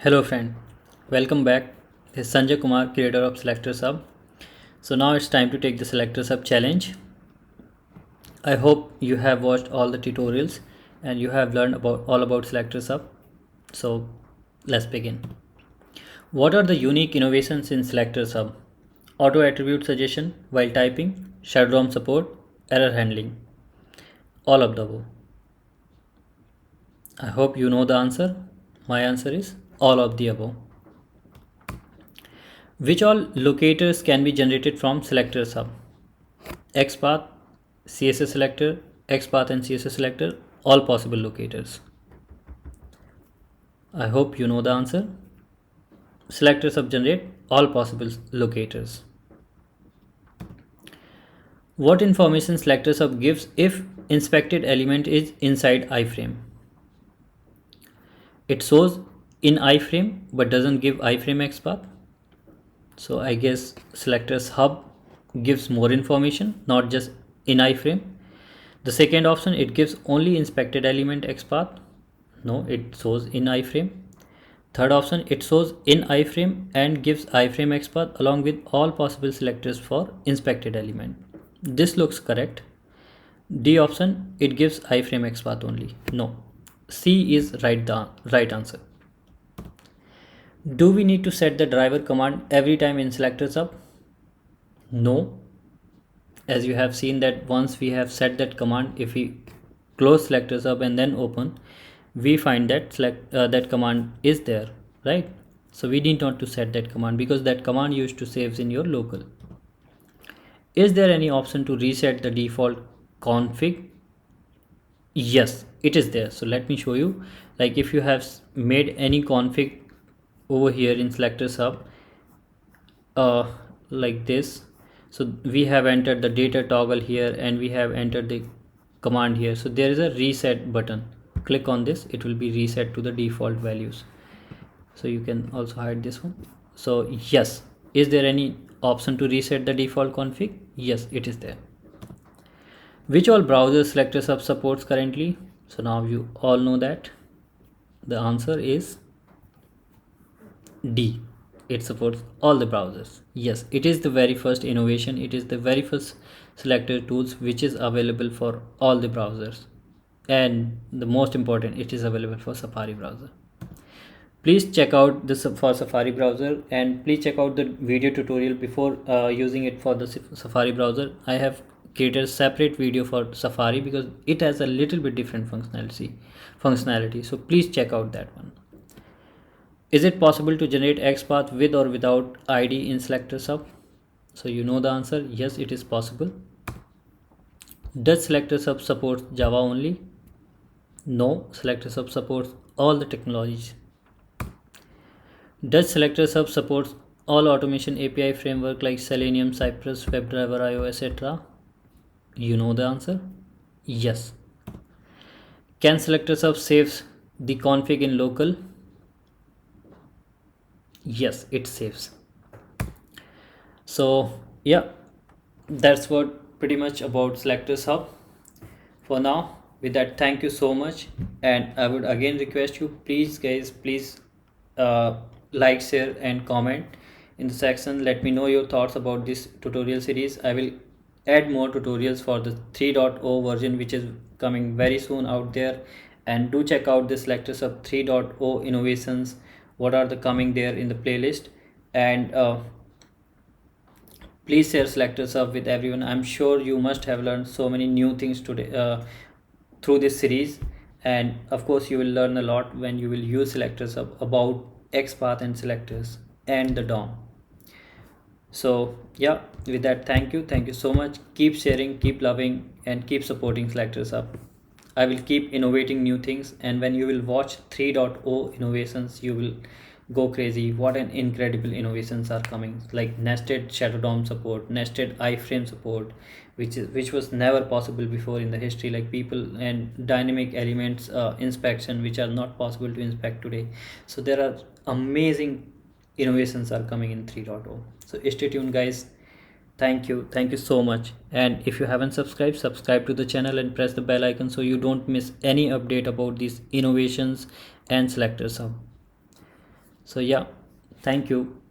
Hello friend, welcome back. This is Sanjay Kumar, creator of Selector Sub. So now it's time to take the Selector Sub challenge. I hope you have watched all the tutorials and you have learned all about Selector Sub. So let's begin. What are the unique innovations in Selector Sub? Auto attribute suggestion while typing, shadow DOM support, error handling. All of the above. I hope you know the answer. My answer is all of the above. Which all locators can be generated from Selector Sub? XPath, cssSelector, XPath and cssSelector, all possible locators. I hope you know the answer. Selector Sub generate all possible locators. What information Selector Sub gives if inspected element is inside iframe? It shows in iframe but doesn't give iframe XPath. So I guess SelectorsHub gives more information, not just in iframe. The second option, it gives only inspected element XPath. No, it shows in iframe. Third option, it shows in iframe and gives iframe XPath along with all possible selectors for inspected element. This looks correct. D option, it gives iframe XPath only. No, C is right answer. Do we need to set the driver command every time in Selector Sub? No. As you have seen that once we have set that command, if we close Selector Sub and then open, we find that that command is there, right? So we need not to set that command because that command used to saves in your local. Is there any option to reset the default config? Yes, it is there. So let me show you. Like if you have made any config over here in Selector Sub, like this, so we have entered the data toggle here and we have entered the command here. So there is a reset button. Click on this, it will be reset to the default values. So you can also hide this one. So yes, is there any option to reset the default config? Yes, it is there. Which all browsers Selector Sub supports currently? So now you all know that. The answer is D. It supports all the browsers. Yes, it is the very first innovation. It is the very first selector tools which is available for all the browsers. And the most important, it is available for Safari browser. Please check out this for Safari browser and please check out the video tutorial before using it for the Safari browser. I have created a separate video for Safari because it has a little bit different functionality. So please check out that one. Is it possible to generate XPath with or without ID in Selector Sub? So you know the answer. Yes, it is possible. Does Selector Sub support Java only? No, Selector Sub supports all the technologies. Does Selector Sub support all automation API framework like Selenium, Cypress, WebDriver, IO, etc.? You know the answer. Yes. Can Selector Sub save the config in local? Yes, it saves. So yeah, that's what pretty much about SelectorsHub for now. With that, thank you so much, and I would again request you, please guys, please like, share and comment in the section. Let me know your thoughts about this tutorial series. I will add more tutorials for the 3.0 version which is coming very soon out there, and do check out the Selector Sub 3.0 innovations, what are the coming there in the playlist. And please share Selector Sub with everyone. I'm sure you must have learned so many new things today through this series, and of course you will learn a lot when you will use Selector Sub about XPath and selectors and the DOM. So yeah, with that, thank you so much. Keep sharing, keep loving and keep supporting Selector Sub. I will keep innovating new things, and when you will watch 3.0 innovations, you will go crazy. What an incredible innovations are coming, like nested shadow DOM support, nested iframe support, which was never possible before in the history, like people, and dynamic elements inspection, which are not possible to inspect today. So there are amazing innovations are coming in 3.0. So stay tuned guys. Thank you so much. And if you haven't subscribed, subscribe to the channel and press the bell icon so you don't miss any update about these innovations and Selector Sub. So yeah, thank you.